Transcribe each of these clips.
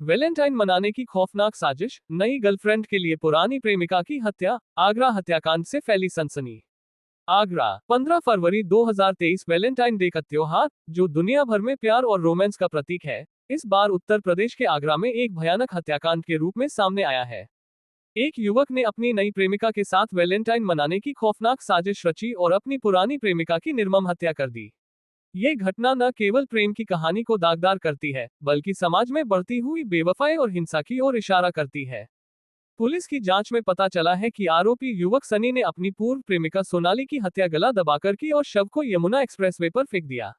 Valentine मनाने की खौफनाक साजिश, नई गर्लफ्रेंड के लिए पुरानी प्रेमिका की हत्या, आगरा हत्याकांड से फैली सनसनी। आगरा, 15 फरवरी 2023 वैलेंटाइन डे का त्योहार, जो दुनिया भर में प्यार और रोमांस का प्रतीक है, इस बार उत्तर प्रदेश के आगरा में एक भयानक हत्याकांड के रूप में सामने आया है। एक युवक ने अपनी नई प्रेमिका के साथ वैलेंटाइन मनाने की खौफनाक साजिश रची और अपनी पुरानी प्रेमिका की निर्मम हत्या कर दी। ये घटना न केवल प्रेम की कहानी को दागदार करती है, बल्कि समाज में बढ़ती हुई बेवफाई और हिंसा की ओर इशारा करती है। पुलिस की जांच में पता चला है कि आरोपी युवक सनी ने अपनी पूर्व प्रेमिका सोनाली की हत्या गला दबाकर की और शव को यमुना एक्सप्रेसवे पर फेंक दिया।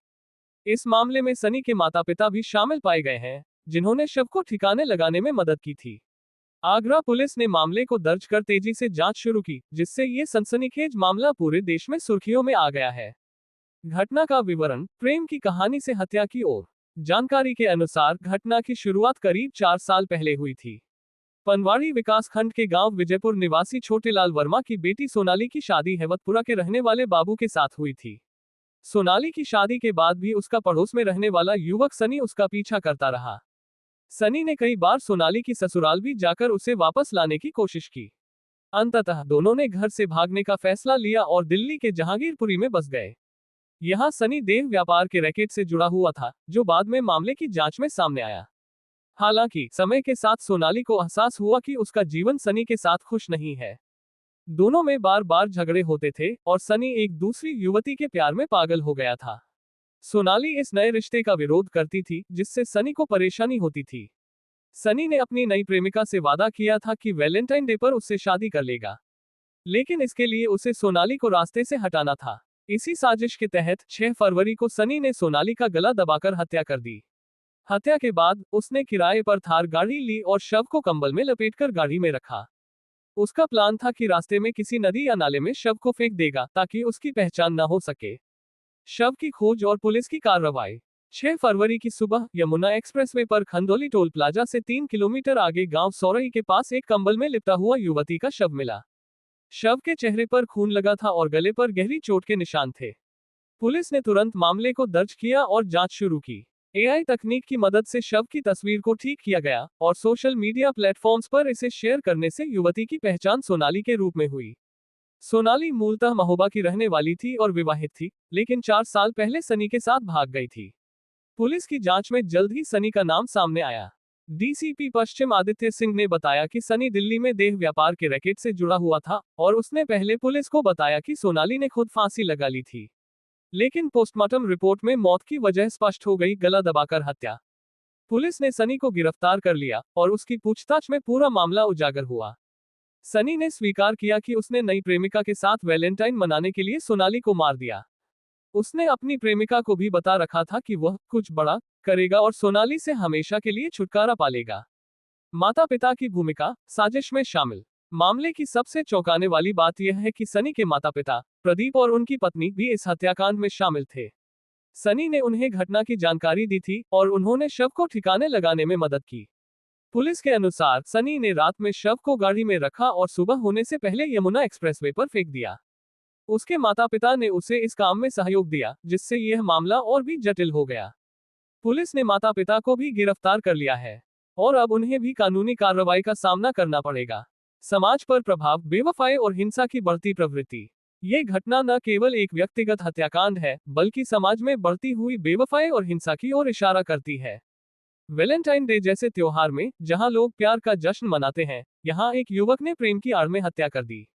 इस मामले में सनी के माता पिता भी शामिल पाए गए हैं, जिन्होंने शव को ठिकाने लगाने में मदद की थी। आगरा पुलिस ने मामले को दर्ज कर तेजी से जांच शुरू की, जिससे ये सनसनीखेज मामला पूरे देश में सुर्खियों में आ गया है। घटना का विवरण, प्रेम की कहानी से हत्या की ओर। जानकारी के अनुसार घटना की शुरुआत करीब 4 साल पहले हुई थी। पनवाड़ी विकासखंड के गांव विजयपुर निवासी छोटेलाल वर्मा की बेटी सोनाली की शादी हेवतपुरा के रहने वाले बाबू के साथ हुई थी। सोनाली की शादी के बाद भी उसका पड़ोस में रहने वाला युवक सनी उसका पीछा करता रहा। सनी ने कई बार सोनाली की ससुराल भी जाकर उसे वापस लाने की कोशिश की। अंततः दोनों ने घर से भागने का फैसला लिया और दिल्ली के जहांगीरपुरी में बस गए। यहाँ सनी देह व्यापार के रैकेट से जुड़ा हुआ था, जो बाद में मामले की जांच में सामने आया। हालांकि समय के साथ सोनाली को एहसास हुआ कि उसका जीवन सनी के साथ खुश नहीं है। दोनों में बार बार झगड़े होते थे और सनी एक दूसरी युवती के प्यार में पागल हो गया था। सोनाली इस नए रिश्ते का विरोध करती थी, जिससे सनी को परेशानी होती थी। सनी ने अपनी नई प्रेमिका से वादा किया था कि वैलेंटाइन डे पर उससे शादी कर लेगा, लेकिन इसके लिए उसे सोनाली को रास्ते से हटाना था। इसी साजिश के तहत 6 फरवरी को सनी ने सोनाली का गला दबाकर हत्या कर दी। हत्या के बाद उसने किराए पर थार गाड़ी ली और शव को कंबल में लपेटकर गाड़ी में रखा। उसका प्लान था कि रास्ते में किसी नदी या नाले में शव को फेंक देगा, ताकि उसकी पहचान न हो सके। शव की खोज और पुलिस की कार्रवाई। 6 फरवरी की सुबह यमुना एक्सप्रेसवे पर खंदौली टोल प्लाजा से 3 किलोमीटर आगे गांव सौरई के पास एक कंबल में लिपटा हुआ युवती का शव मिला। शव के चेहरे पर खून लगा था और गले पर गहरी चोट के निशान थे। पुलिस ने तुरंत मामले को दर्ज किया और जांच शुरू की। एआई तकनीक की मदद से शव की तस्वीर को ठीक किया गया और सोशल मीडिया प्लेटफॉर्म्स पर इसे शेयर करने से युवती की पहचान सोनाली के रूप में हुई। सोनाली मूलतः महोबा की रहने वाली थी और विवाहित थी, लेकिन 4 साल पहले सनी के साथ भाग गई थी। पुलिस की जांच में जल्द ही सनी का नाम सामने आया। डीसीपी पश्चिम आदित्य सिंह ने बताया कि सनी दिल्ली में देह व्यापार के रैकेट से जुड़ा हुआ था और उसने पहले पुलिस को बताया कि सोनाली ने खुद फांसी लगा ली थी। लेकिन पोस्टमार्टम रिपोर्ट में मौत की वजह स्पष्ट हो गई, गला दबाकर हत्या। पुलिस ने सनी को गिरफ्तार कर लिया और उसकी पूछताछ में पूरा मामला उजागर हुआ। सनी ने स्वीकार किया कि उसने नई प्रेमिका के साथ वैलेंटाइन मनाने के लिए सोनाली को मार दिया। उसने अपनी प्रेमिका को भी बता रखा था कि वह कुछ बड़ा करेगा और सोनाली से हमेशा के लिए छुटकारा पालेगा। माता पिता की भूमिका साजिश में शामिल। मामले की सबसे चौंकाने वाली बात यह है कि सनी के माता पिता प्रदीप और उनकी पत्नी भी इस हत्याकांड में शामिल थे। सनी ने उन्हें घटना की जानकारी दी थी और उन्होंने शव को ठिकाने लगाने में मदद की। पुलिस के अनुसार सनी ने रात में शव को गाड़ी में रखा और सुबह होने से पहले यमुना एक्सप्रेसवे पर फेंक दिया। उसके माता पिता ने उसे इस काम में सहयोग दिया, जिससे यह मामला और भी जटिल हो गया। पुलिस ने माता पिता को भी गिरफ्तार कर लिया है और अब उन्हें भी कानूनी कार्रवाई का सामना करना पड़ेगा। समाज पर प्रभाव, बेवफाई और हिंसा की बढ़ती प्रवृत्ति। ये घटना न केवल एक व्यक्तिगत हत्याकांड है, बल्कि समाज में बढ़ती हुई बेवफाई और हिंसा की ओर इशारा करती है। वैलेंटाइन डे जैसे त्योहार में जहां लोग प्यार का जश्न मनाते हैं, यहां एक युवक ने प्रेम की आड़ में हत्या कर दी।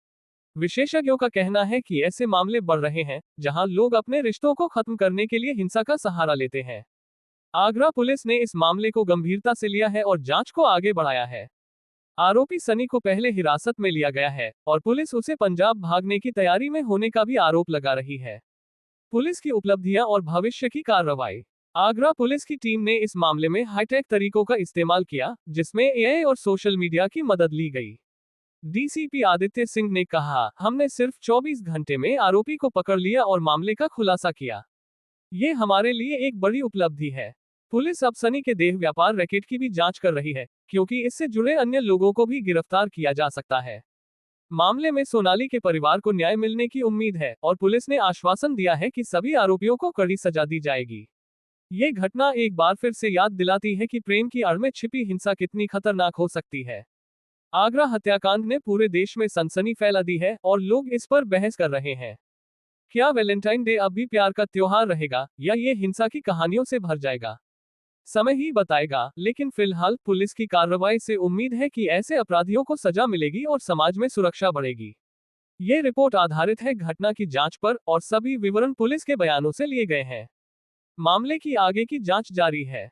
विशेषज्ञों का कहना है कि ऐसे मामले बढ़ रहे हैं, जहां लोग अपने रिश्तों को खत्म करने के लिए हिंसा का सहारा लेते हैं। आगरा पुलिस ने इस मामले को गंभीरता से लिया है और जांच को आगे बढ़ाया है। आरोपी सनी को पहले हिरासत में लिया गया है और पुलिस उसे पंजाब भागने की तैयारी में होने का भी आरोप लगा रही है। पुलिस की उपलब्धियां और भविष्य की कार्रवाई। आगरा पुलिस की टीम ने इस मामले में हाईटेक तरीकों का इस्तेमाल किया, जिसमें एआई और सोशल मीडिया की मदद ली गई। डीसीपी आदित्य सिंह ने कहा, हमने सिर्फ 24 घंटे में आरोपी को पकड़ लिया और मामले का खुलासा किया। ये हमारे लिए एक बड़ी उपलब्धि है। पुलिस अब सनी के देह व्यापार रैकेट की भी जांच कर रही है, क्योंकि इससे जुड़े अन्य लोगों को भी गिरफ्तार किया जा सकता है। मामले में सोनाली के परिवार को न्याय मिलने की उम्मीद है और पुलिस ने आश्वासन दिया है कि सभी आरोपियों को कड़ी सजा दी जाएगी। ये घटना एक बार फिर से याद दिलाती है कि प्रेम की आड़ में छिपी हिंसा कितनी खतरनाक हो सकती है। आगरा हत्याकांड ने पूरे देश में सनसनी फैला दी है और लोग इस पर बहस कर रहे हैं। क्या वैलेंटाइन डे अब भी प्यार का त्योहार रहेगा या ये हिंसा की कहानियों से भर जाएगा? समय ही बताएगा, लेकिन फिलहाल पुलिस की कार्रवाई से उम्मीद है कि ऐसे अपराधियों को सजा मिलेगी और समाज में सुरक्षा बढ़ेगी। ये रिपोर्ट आधारित है घटना की जांच पर और सभी विवरण पुलिस के बयानों से लिए गए हैं। मामले की आगे की जांच जारी है।